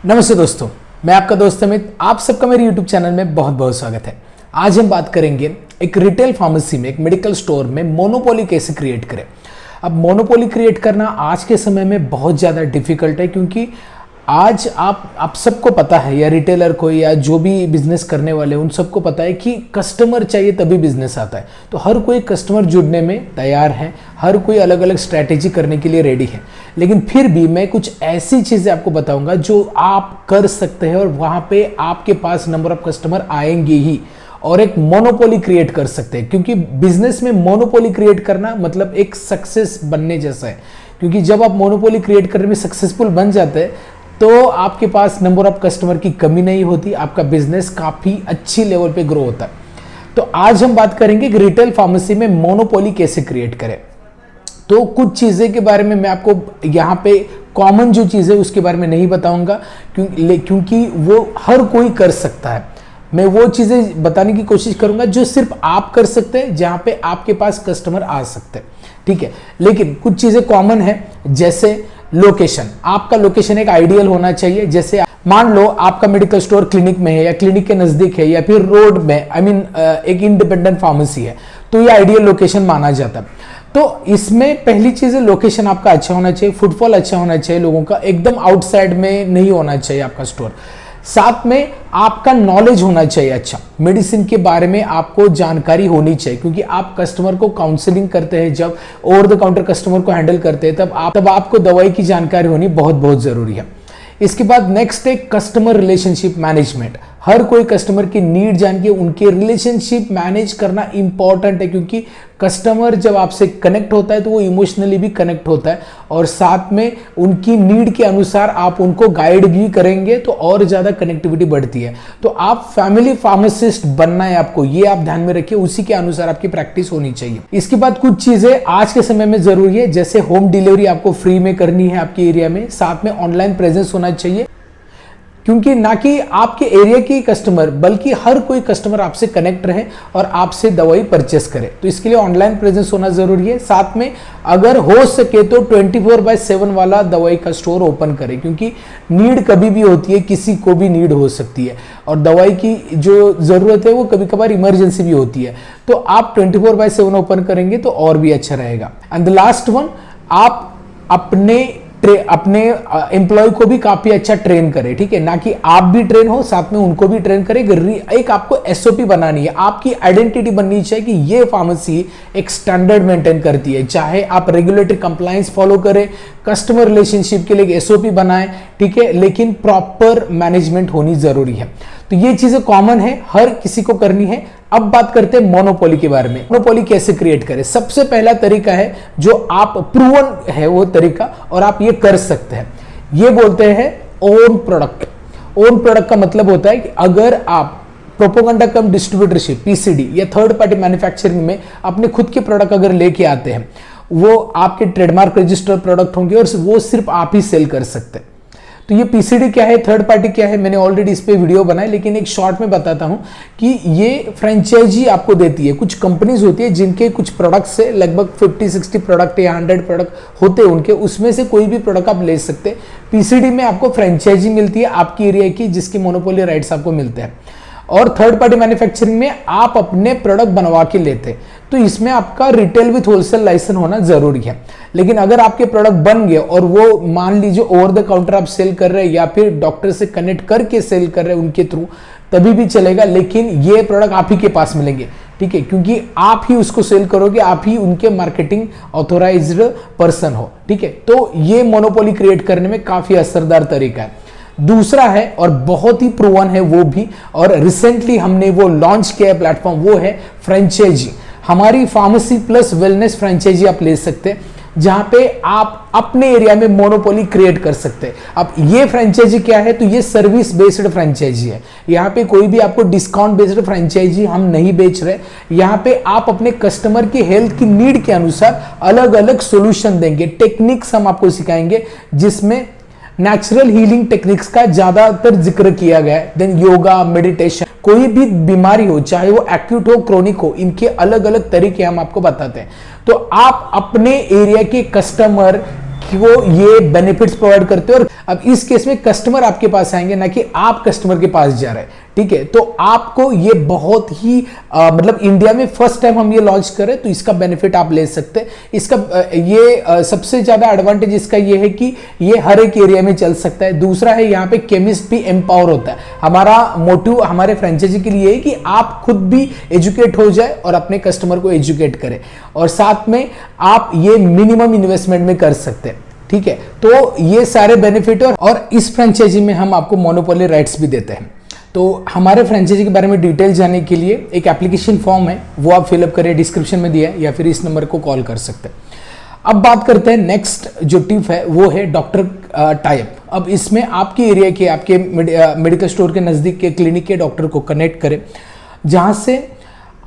नमस्ते दोस्तों, मैं आपका दोस्त अमित। आप सबका मेरे YouTube चैनल में बहुत बहुत स्वागत है। आज हम बात करेंगे एक रिटेल फार्मेसी में, एक मेडिकल स्टोर में मोनोपोली कैसे क्रिएट करें। अब मोनोपोली क्रिएट करना आज के समय में बहुत ज़्यादा डिफिकल्ट है, क्योंकि आज आप सबको पता है, या रिटेलर को या जो भी बिजनेस करने वाले उन सबको पता है कि कस्टमर चाहिए तभी बिजनेस आता है। तो हर कोई कस्टमर जुड़ने में तैयार है, हर कोई अलग अलग स्ट्रैटेजी करने के लिए रेडी है। लेकिन फिर भी मैं कुछ ऐसी चीज़ें आपको बताऊंगा जो आप कर सकते हैं और वहाँ पे आपके पास नंबर ऑफ कस्टमर आएंगे ही, और एक मोनोपोली क्रिएट कर सकते हैं। क्योंकि बिजनेस में मोनोपोली क्रिएट करना मतलब एक सक्सेस बनने जैसा है। क्योंकि जब आप मोनोपोली क्रिएट करने में सक्सेसफुल बन जाते हैं तो आपके पास नंबर ऑफ कस्टमर की कमी नहीं होती, आपका बिजनेस काफ़ी अच्छी लेवल पे ग्रो होता है। तो आज हम बात करेंगे कि रिटेल फार्मेसी में मोनोपोली कैसे क्रिएट करें। तो कुछ चीज़ें के बारे में मैं आपको यहाँ पे कॉमन जो चीज़ें उसके बारे में नहीं बताऊंगा, क्योंकि वो हर कोई कर सकता है। मैं वो चीज़ें बताने की कोशिश करूंगा जो सिर्फ आप कर सकते हैं, जहाँ पे आपके पास कस्टमर आ सकते हैं, ठीक है। लेकिन कुछ चीज़ें कॉमन है, जैसे लोकेशन। आपका लोकेशन एक आइडियल होना चाहिए। जैसे मान लो आपका मेडिकल स्टोर क्लिनिक में है, या क्लिनिक के नज़दीक है, या फिर रोड में, एक इंडिपेंडेंट फार्मेसी है, तो ये आइडियल लोकेशन माना जाता है। तो इसमें पहली चीज़ है, लोकेशन आपका अच्छा होना चाहिए, फुटफॉल अच्छा होना चाहिए लोगों का, एकदम आउटसाइड में नहीं होना चाहिए आपका स्टोर। साथ में आपका नॉलेज होना चाहिए अच्छा, मेडिसिन के बारे में आपको जानकारी होनी चाहिए, क्योंकि आप कस्टमर को काउंसलिंग करते हैं, जब ओवर द काउंटर कस्टमर को हैंडल करते हैं, तब आपको दवाई की जानकारी होनी बहुत बहुत ज़रूरी है। इसके बाद नेक्स्ट है कस्टमर रिलेशनशिप मैनेजमेंट। हर कोई कस्टमर की नीड जान के उनके रिलेशनशिप मैनेज करना इंपॉर्टेंट है, क्योंकि कस्टमर जब आपसे कनेक्ट होता है तो वो इमोशनली भी कनेक्ट होता है, और साथ में उनकी नीड के अनुसार आप उनको गाइड भी करेंगे तो और ज़्यादा कनेक्टिविटी बढ़ती है। तो आप फैमिली फार्मासिस्ट बनना है आपको, ये आप ध्यान में रखिए, उसी के अनुसार आपकी प्रैक्टिस होनी चाहिए। इसके बाद कुछ चीज़ें आज के समय में ज़रूरी है, जैसे होम डिलीवरी आपको फ्री में करनी है आपके एरिया में, साथ में ऑनलाइन प्रेजेंस होना चाहिए, क्योंकि ना कि आपके एरिया की कस्टमर बल्कि हर कोई कस्टमर आपसे कनेक्ट रहे और आपसे दवाई परचेस करे। तो इसके लिए ऑनलाइन प्रेजेंस होना जरूरी है। साथ में अगर हो सके तो 24/7 वाला दवाई का स्टोर ओपन करें, क्योंकि नीड कभी भी होती है, किसी को भी नीड हो सकती है, और दवाई की जो ज़रूरत है वो कभी कभार इमरजेंसी भी होती है। तो आप 24/7 ओपन करेंगे तो और भी अच्छा रहेगा। एंड द लास्ट वन, आप अपने एम्प्लॉय को भी काफी अच्छा ट्रेन करें, ठीक है, ना कि आप भी ट्रेन हो, साथ में उनको भी ट्रेन करें। एक आपको एसओपी बनानी है, आपकी आइडेंटिटी बननी चाहिए कि ये फार्मेसी एक स्टैंडर्ड मेंटेन करती है। चाहे आप रेगुलेटरी कंप्लायंस फॉलो करें, कस्टमर रिलेशनशिप के लिए एसओपी बनाएं, ठीक है, लेकिन प्रॉपर मैनेजमेंट होनी जरूरी है। तो ये चीजें कॉमन है, हर किसी को करनी है। अब बात करते हैं मोनोपोली के बारे में। मोनोपोली कैसे क्रिएट करें। सबसे पहला तरीका है जो आप प्रूवन है वो तरीका, और आप ये कर सकते हैं, ये बोलते हैं ओन प्रोडक्ट। ओन प्रोडक्ट का मतलब होता है कि अगर आप प्रोपोगंडा कम डिस्ट्रीब्यूटरशिप, पीसीडी, या थर्ड पार्टी मैन्युफैक्चरिंग में अपने खुद के प्रोडक्ट अगर लेके आते हैं, वो आपके ट्रेडमार्क रजिस्टर्ड प्रोडक्ट होंगे और वो सिर्फ आप ही सेल कर सकते हैं। तो ये पीसीडी क्या है, थर्ड पार्टी क्या है, मैंने ऑलरेडी इस पे वीडियो बनाया, लेकिन एक शॉर्ट में बताता हूं कि ये फ्रेंचाइजी आपको देती है। कुछ कंपनीज होती है जिनके कुछ प्रोडक्ट से लगभग 50-60 प्रोडक्ट या 100 प्रोडक्ट होते हैं उनके, उसमें से कोई भी प्रोडक्ट आप ले सकते हैं। पीसीडी में आपको फ्रेंचाइजी मिलती है आपकी एरिया की, जिसकी मोनोपोली राइट्स आपको मिलते हैं। और थर्ड पार्टी मैन्युफैक्चरिंग में आप अपने प्रोडक्ट बनवा के लेते हैं, तो इसमें आपका रिटेल विथ होलसेल लाइसेंस होना जरूरी है। लेकिन अगर आपके प्रोडक्ट बन गए और वो मान लीजिए ओवर द काउंटर आप सेल कर रहे हैं, या फिर डॉक्टर से कनेक्ट करके सेल कर रहे हैं उनके थ्रू, तभी भी चलेगा, लेकिन ये प्रोडक्ट आप ही के पास मिलेंगे, ठीक है, क्योंकि आप ही उसको सेल करोगे, आप ही उनके मार्केटिंग ऑथोराइज्ड पर्सन हो, ठीक है। तो ये मोनोपोली क्रिएट करने में काफी असरदार तरीका है। दूसरा है, और बहुत ही प्रूवन है वो भी, और रिसेंटली हमने वो लॉन्च किया है प्लेटफॉर्म, वो है फ्रेंचाइजी। हमारी फार्मेसी प्लस वेलनेस फ्रेंचाइजी आप ले सकते हैं, जहां पे आप अपने एरिया में मोनोपोली क्रिएट कर सकते हैं। अब ये फ्रेंचाइजी क्या है, तो ये सर्विस बेस्ड फ्रेंचाइजी है। यहाँ पे कोई भी आपको डिस्काउंट बेस्ड फ्रेंचाइजी हम नहीं बेच रहे। यहाँ पे आप अपने कस्टमर की हेल्थ की नीड के अनुसार अलग अलग सोल्यूशन देंगे, टेक्निक्स हम आपको सिखाएंगे, जिसमें नेचुरल हीलिंग टेक्निक्स का ज्यादातर जिक्र किया गया है। देन योगा, मेडिटेशन, कोई भी बीमारी हो, चाहे वो एक्यूट हो, क्रोनिक हो, इनके अलग अलग तरीके हम आपको बताते हैं। तो आप अपने एरिया के कस्टमर वो ये बेनिफिट्स प्रोवाइड करते हो। और अब इस केस में कस्टमर आपके पास आएंगे, ना कि आप कस्टमर के पास जा रहे हैं, ठीक है। तो आपको ये बहुत ही मतलब इंडिया में फर्स्ट टाइम हम ये लॉन्च करें, तो इसका बेनिफिट आप ले सकते हैं। इसका सबसे ज्यादा एडवांटेज इसका ये है कि ये हर एक एरिया में चल सकता है। दूसरा है यहाँ पे केमिस्ट भी एम्पावर होता है। हमारा मोटिव हमारे फ्रेंचाइजी के लिए है कि आप खुद भी एजुकेट हो जाए और अपने कस्टमर को एजुकेट करें, और साथ में आप ये मिनिमम इन्वेस्टमेंट में कर सकते हैं, ठीक है। तो ये सारे बेनिफिट और इस फ्रेंचाइजी में हम आपको मोनोपोली राइट्स भी देते हैं। तो हमारे फ्रेंचाइजी के बारे में डिटेल जानने के लिए एक एप्लीकेशन फॉर्म है, वो आप फिलअप करिए, डिस्क्रिप्शन में दिया है, या फिर इस नंबर को कॉल कर सकते हैं। अब बात करते हैं नेक्स्ट जो टिप है, वो है डॉक्टर टाइप। अब इसमें आपके एरिया के, आपके मेडिकल स्टोर के नज़दीक के क्लिनिक के डॉक्टर को कनेक्ट करें, जहाँ से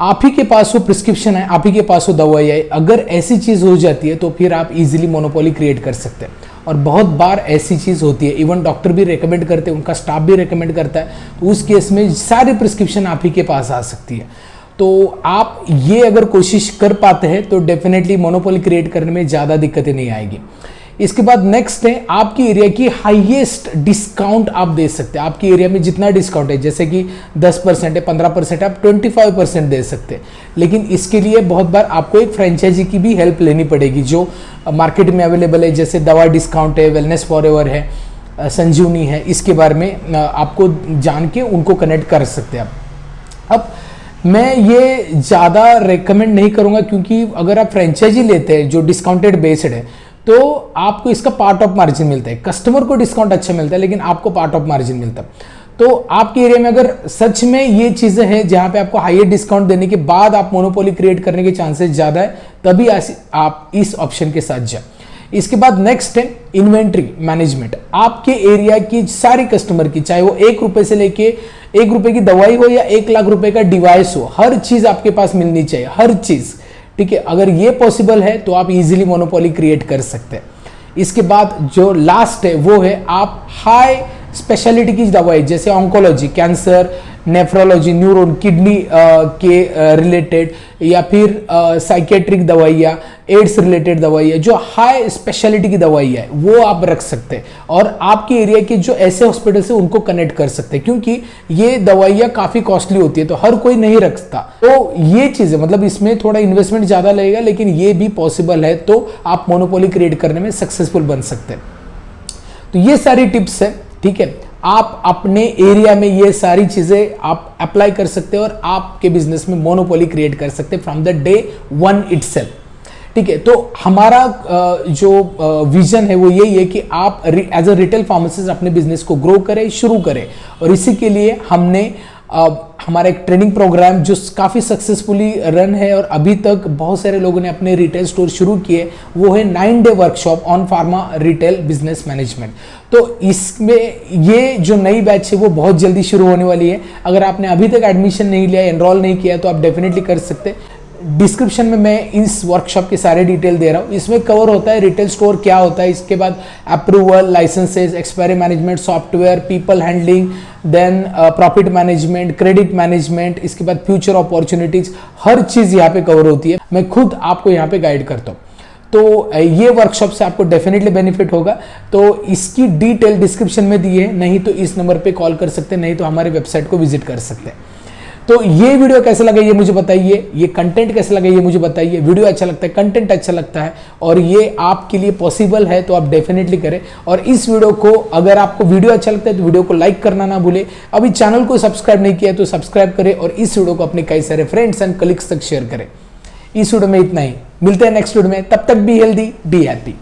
आप ही के पास वो प्रिस्क्रिप्शन है, आप ही के पास वो दवाई है। अगर ऐसी चीज़ हो जाती है तो फिर आप इजीली मोनोपोली क्रिएट कर सकते हैं। और बहुत बार ऐसी चीज़ होती है, इवन डॉक्टर भी रेकमेंड करते हैं, उनका स्टाफ भी रेकमेंड करता है, तो उस केस में सारी प्रिस्क्रिप्शन आप ही के पास आ सकती है। तो आप ये अगर कोशिश कर पाते हैं तो डेफिनेटली मोनोपोली क्रिएट करने में ज़्यादा दिक्कतें नहीं आएगी। इसके बाद नेक्स्ट है, आपकी एरिया की हाईएस्ट डिस्काउंट आप दे सकते हैं। आपकी एरिया में जितना डिस्काउंट है, जैसे कि 10% है, 15%, आप 25% दे सकते हैं। लेकिन इसके लिए बहुत बार आपको एक फ्रेंचाइजी की भी हेल्प लेनी पड़ेगी, जो मार्केट में अवेलेबल है, जैसे दवा डिस्काउंट है, वेलनेस फॉरएवर है, संजीवनी है। इसके बारे में आपको जान के उनको कनेक्ट कर सकते हैं आप। अब मैं ये ज़्यादा रेकमेंड नहीं करूँगा, क्योंकि अगर आप फ्रेंचाइजी लेते हैं जो डिस्काउंटेड बेस्ड है, तो आपको इसका पार्ट ऑफ मार्जिन मिलता है। कस्टमर को डिस्काउंट अच्छा मिलता है, लेकिन आपको पार्ट ऑफ मार्जिन मिलता है। तो आपके एरिया में अगर सच में ये चीज़ें हैं जहाँ पे आपको हाईएस्ट डिस्काउंट देने के बाद आप मोनोपोली क्रिएट करने के चांसेस ज़्यादा है, तभी आप इस ऑप्शन के साथ जाए। इसके बाद नेक्स्ट है इन्वेंट्री मैनेजमेंट। आपके एरिया की सारी कस्टमर की, चाहे वो 1 रुपए से लेके 1 रुपए की दवाई हो या 1 लाख रुपए का डिवाइस हो, हर चीज़ आपके पास मिलनी चाहिए, हर चीज़, ठीक है। अगर ये पॉसिबल है तो आप इजीली मोनोपोली क्रिएट कर सकते हैं। इसके बाद जो लास्ट है वो है, आप हाई स्पेशलिटी की दवाई, जैसे oncology, cancer, nephrology, neuron, kidney के रिलेटेड, या फिर साइकेट्रिक दवाइयाँ, एड्स रिलेटेड दवाइयाँ, जो हाई स्पेशलिटी की दवाई है वो आप रख सकते हैं। और आपके एरिया के जो ऐसे हॉस्पिटल से उनको कनेक्ट कर सकते हैं, क्योंकि ये दवाइयाँ काफ़ी कॉस्टली होती है, तो हर कोई नहीं रखता। तो ये चीज़ें, मतलब इसमें थोड़ा इन्वेस्टमेंट ज़्यादा लगेगा, लेकिन ये भी पॉसिबल है, तो आप मोनोपोली क्रिएट करने में सक्सेसफुल बन सकते हैं। तो ये सारी टिप्स है, ठीक है। आप अपने एरिया में ये सारी चीजें आप अप्लाई कर सकते हैं और आपके बिजनेस में मोनोपोली क्रिएट कर सकते हैं फ्रॉम द डे 1 इटसेल्फ, ठीक है। तो हमारा जो विजन है वो यही है कि आप एज अ रिटेल फार्मासिस्ट अपने बिजनेस को ग्रो करें, शुरू करें। और इसी के लिए हमने हमारा एक ट्रेनिंग प्रोग्राम जो काफ़ी सक्सेसफुली रन है, और अभी तक बहुत सारे लोगों ने अपने रिटेल स्टोर शुरू किए, वो है 9 day workshop on pharma retail business management. तो इसमें ये जो नई बैच है वो बहुत जल्दी शुरू होने वाली है। अगर आपने अभी तक एडमिशन नहीं लिया, एनरोल नहीं किया, तो आप डेफिनेटली कर सकते हैं। डिस्क्रिप्शन में मैं इस वर्कशॉप के सारे डिटेल दे रहा हूँ। इसमें कवर होता है रिटेल स्टोर क्या होता है, इसके बाद approval, licences, expiry management, software, people handling, then profit management, credit management, इसके बाद फ्यूचर अपॉर्चुनिटीज, हर चीज़ यहाँ पे कवर होती है। मैं खुद आपको यहाँ पे गाइड करता हूँ। तो ये वर्कशॉप से आपको डेफिनेटली बेनिफिट होगा। तो इसकी डिटेल डिस्क्रिप्शन में दी है, नहीं तो इस नंबर पे कॉल कर सकते हैं, नहीं तो हमारे वेबसाइट को विजिट कर सकते हैं। तो ये वीडियो कैसा लगा ये मुझे बताइए, ये कंटेंट कैसा लगा ये मुझे बताइए। वीडियो अच्छा लगता है, कंटेंट अच्छा लगता है और ये आपके लिए पॉसिबल है तो आप डेफिनेटली करें। और इस वीडियो को, अगर आपको वीडियो अच्छा लगता है तो वीडियो को लाइक करना ना भूले। अभी चैनल को सब्सक्राइब नहीं किया तो सब्सक्राइब करें और इस वीडियो को अपने कई सारे फ्रेंड्स एंड कलीग्स तक शेयर करें। इस वीडियो में इतना ही, मिलते हैं नेक्स्ट वीडियो में। तब तक बी हेल्दी, बी हैप्पी।